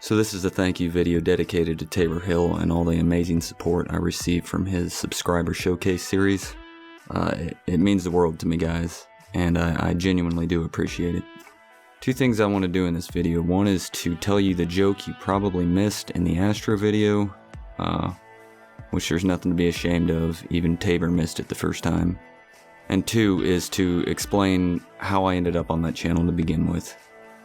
So this is a thank you video dedicated to Tabor Hill and all the amazing support I received from his subscriber showcase series. It means the world to me, guys, and I genuinely do appreciate it. Two things I want to do in this video. One is to tell you the joke you probably missed in the Astro video, which there's nothing to be ashamed of, even Tabor missed it the first time. And two is to explain how I ended up on that channel to begin with.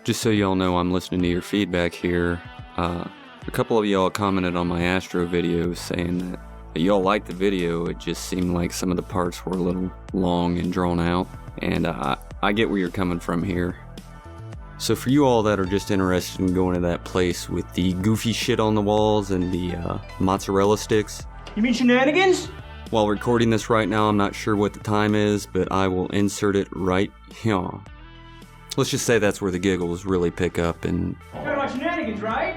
Just so y'all know, I'm listening to your feedback here. A couple of y'all commented on my Astro video saying that y'all liked the video, it just seemed like some of the parts were a little long and drawn out, and I get where you're coming from here. So for you all that are just interested in going to that place with the goofy shit on the walls and the mozzarella sticks. You mean shenanigans? While recording this right now, I'm not sure what the time is, but I will insert it right here. Let's just say that's where the giggles really pick up, and You heard about shenanigans, right?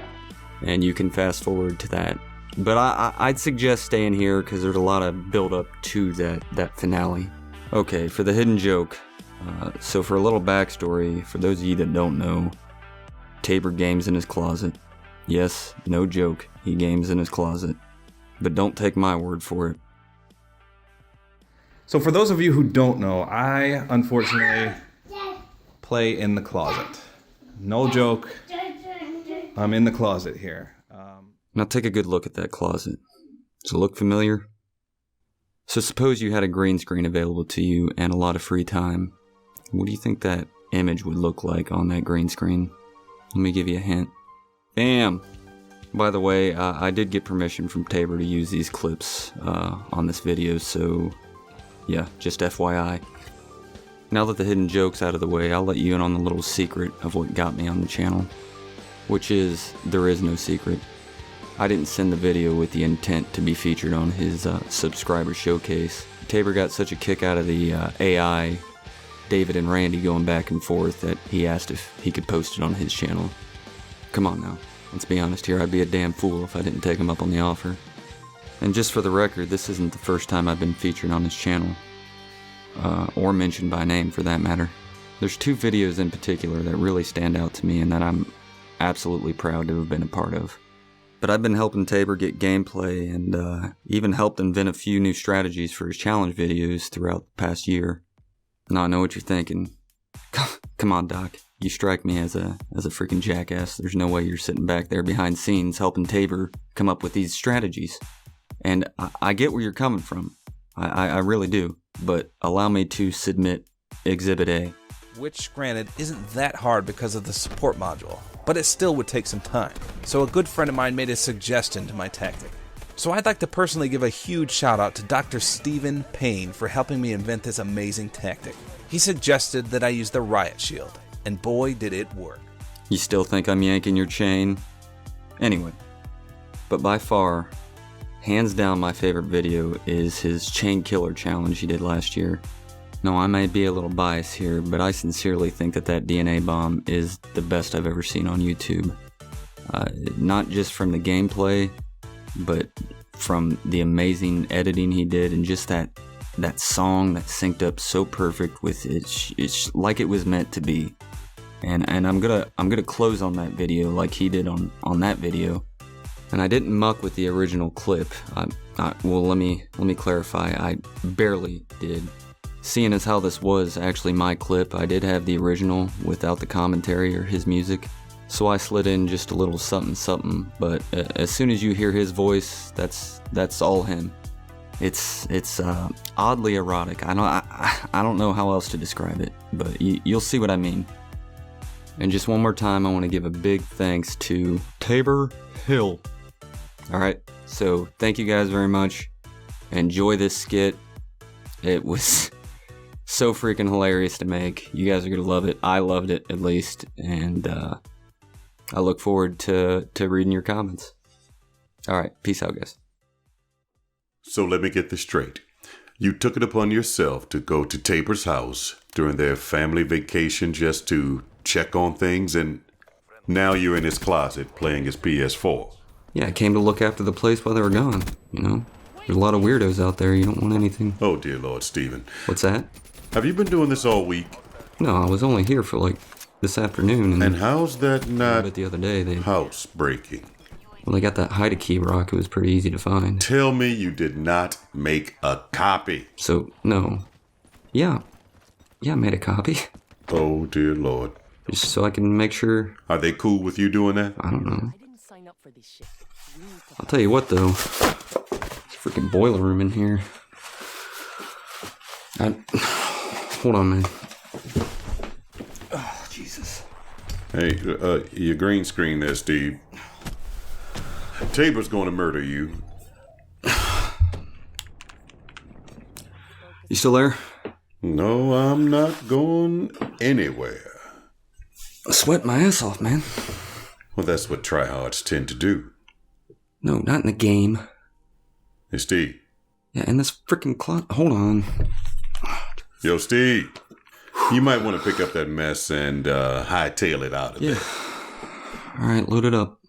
and you can fast forward to that. But I'd suggest staying here because there's a lot of build up to that finale. Okay, for the hidden joke. So for a little backstory, for those of you that don't know, Tabor games in his closet. Yes, no joke, he games in his closet. But don't take my word for it. So for those of you who don't know, I unfortunately play in the closet. No joke, I'm in the closet here. Now take a good look at that closet. Does it look familiar? So suppose you had a green screen available to you and a lot of free time. What do you think that image would look like on that green screen? Let me give you a hint. Bam! By the way, I did get permission from Tabor to use these clips on this video, so yeah, just FYI. Now that the hidden joke's out of the way, I'll let you in on the little secret of what got me on the channel. Which is, there is no secret. I didn't send the video with the intent to be featured on his subscriber showcase. Tabor got such a kick out of the AI, David and Randy going back and forth, that he asked if he could post it on his channel. Come on now, let's be honest here, I'd be a damn fool if I didn't take him up on the offer. And just for the record, this isn't the first time I've been featured on his channel. Or mentioned by name for that matter. There's two videos in particular that really stand out to me and that I'm absolutely proud to have been a part of. But I've been helping Tabor get gameplay and even helped invent a few new strategies for his challenge videos throughout the past year. Now I know what you're thinking. Come on, Doc. You strike me as a freaking jackass. There's no way you're sitting back there behind scenes helping Tabor come up with these strategies. And I get where you're coming from. I really do. But allow me to submit Exhibit A. Which, granted, isn't that hard because of the support module, but it still would take some time. So a good friend of mine made a suggestion to my tactic. So I'd like to personally give a huge shout out to DrStevenPain for helping me invent this amazing tactic. He suggested that I use the riot shield, and boy did it work. You still think I'm yanking your chain? Anyway, but by far, hands down my favorite video is his chain killer challenge he did last year. No, I may be a little biased here, but I sincerely think that DNA bomb is the best I've ever seen on YouTube. Not just from the gameplay, but from the amazing editing he did, and just that song that synced up so perfect with it. It's like it was meant to be. And I'm gonna close on that video like he did on that video. And I didn't muck with the original clip. Well, let me clarify. I barely did. Seeing as how this was actually my clip, I did have the original without the commentary or his music. So I slid in just a little something something, but as soon as you hear his voice, that's all him. It's oddly erotic. I don't know how else to describe it, but you'll see what I mean. And just one more time, I want to give a big thanks to Tabor Hill. Alright, so thank you guys very much. Enjoy this skit. It was so freaking hilarious to make. You guys are gonna love it. I loved it, at least. And I look forward to reading your comments. Alright, peace out, guys. So let me get this straight. You took it upon yourself to go to Tabor's house during their family vacation just to check on things, and now you're in his closet playing his PS4. Yeah, I came to look after the place while they were gone, you know? There's a lot of weirdos out there, you don't want anything. Oh dear Lord, Steven. What's that? Have you been doing this all week? No, I was only here for like this afternoon. And how's that not But the other day, housebreaking? they got that hide key rock. It was pretty easy to find. Tell me you did not make a copy. So, no. Yeah, I made a copy. Oh, dear Lord. Just so I can make sure. Are they cool with you doing that? I don't know. I'll tell you what, though. Freaking boiler room in here. Hold on, man. Oh, Jesus. Hey, your green screen there, Steve. Tabor's going to murder you. You still there? No, I'm not going anywhere. I'm sweating my ass off, man. Well, that's what tryhards tend to do. No, not in the game. Hey, Steve. Yeah, in this freaking closet. Hold on. Yo, Steve. You might want to pick up that mess and hightail it out of there. All right, load it up.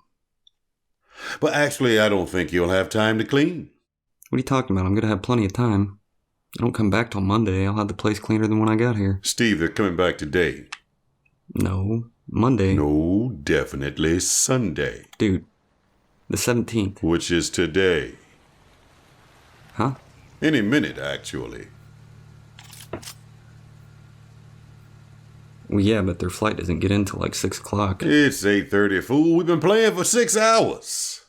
But actually, I don't think you'll have time to clean. What are you talking about? I'm gonna have plenty of time. I don't come back till Monday. I'll have the place cleaner than when I got here. Steve, they're coming back today. No, Monday. No, definitely Sunday. Dude, the 17th. Which is today. Huh? Any minute, actually. Well, yeah, but their flight doesn't get in till like 6 o'clock. It's 8:30, fool. We've been playing for 6 hours.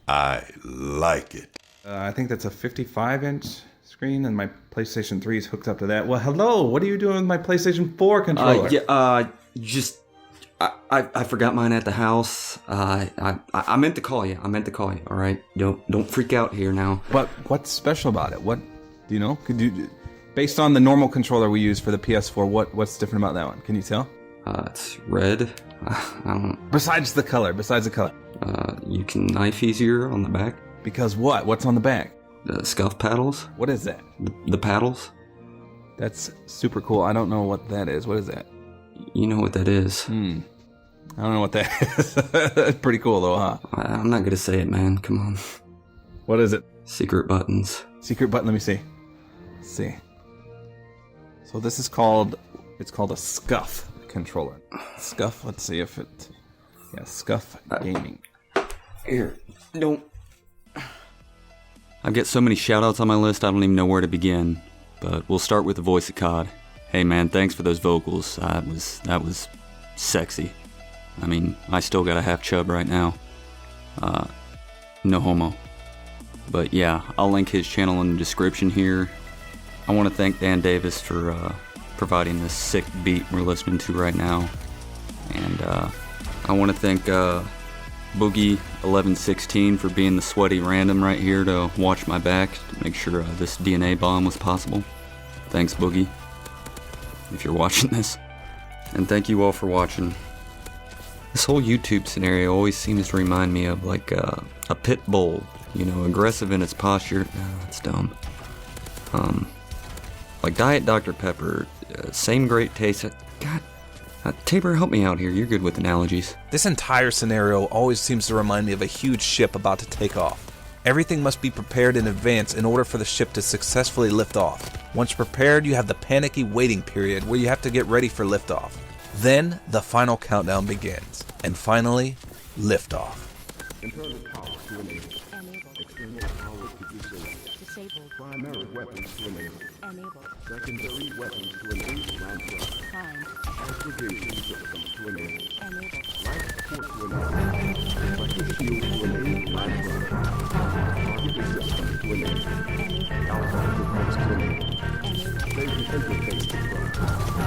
I like it. I think that's a 55-inch screen, and my PlayStation 3 is hooked up to that. Well, hello. What are you doing with my PlayStation 4 controller? I forgot mine at the house. I meant to call you. All right, don't freak out here now. But what's special about it? What do you know? Could you, based on the normal controller we use for the PS4, what's different about that one? Can you tell? It's red. I don't. Besides the color. You can knife easier on the back. Because what? What's on the back? The scuff paddles. What is that? The paddles. That's super cool. I don't know what that is. What is that? You know what that is. I don't know what that is. That's pretty cool though, huh? I'm not gonna say it, man. Come on. What is it? Secret buttons. Secret button. Let me see. Let's see. So this is called. It's called a scuff controller. Scuff. Let's see if it. Yeah, scuff gaming. Here, don't. I've got so many shoutouts on my list, I don't even know where to begin. But we'll start with the voice of COD. Hey man, thanks for those vocals. That was sexy. I mean, I still got a half chub right now. No homo. But yeah, I'll link his channel in the description here. I want to thank Dan Davis for providing this sick beat we're listening to right now. And I want to thank Boogie1116 for being the sweaty random right here to watch my back to make sure this DNA bomb was possible. Thanks, Boogie, if you're watching this. And thank you all for watching. This whole YouTube scenario always seems to remind me of like a pit bull, you know, aggressive in its posture. No, that's dumb. Like Diet Dr. Pepper, same great taste. God, Tabor, help me out here. You're good with analogies. This entire scenario always seems to remind me of a huge ship about to take off. Everything must be prepared in advance in order for the ship to successfully lift off. Once prepared, you have the panicky waiting period where you have to get ready for liftoff. Then, the final countdown begins. And finally, liftoff. Internal power to enable. External power to disable. Disabled. Primary weapons to enable. Enable. Secondary weapons to enable. Ramp up. Primed. Aggregation system to enable. Enable. Life support to enable. Reflective shield to enable. Ramp up. Targeting system to enable. Alpha defense to enable. Safety interface to run.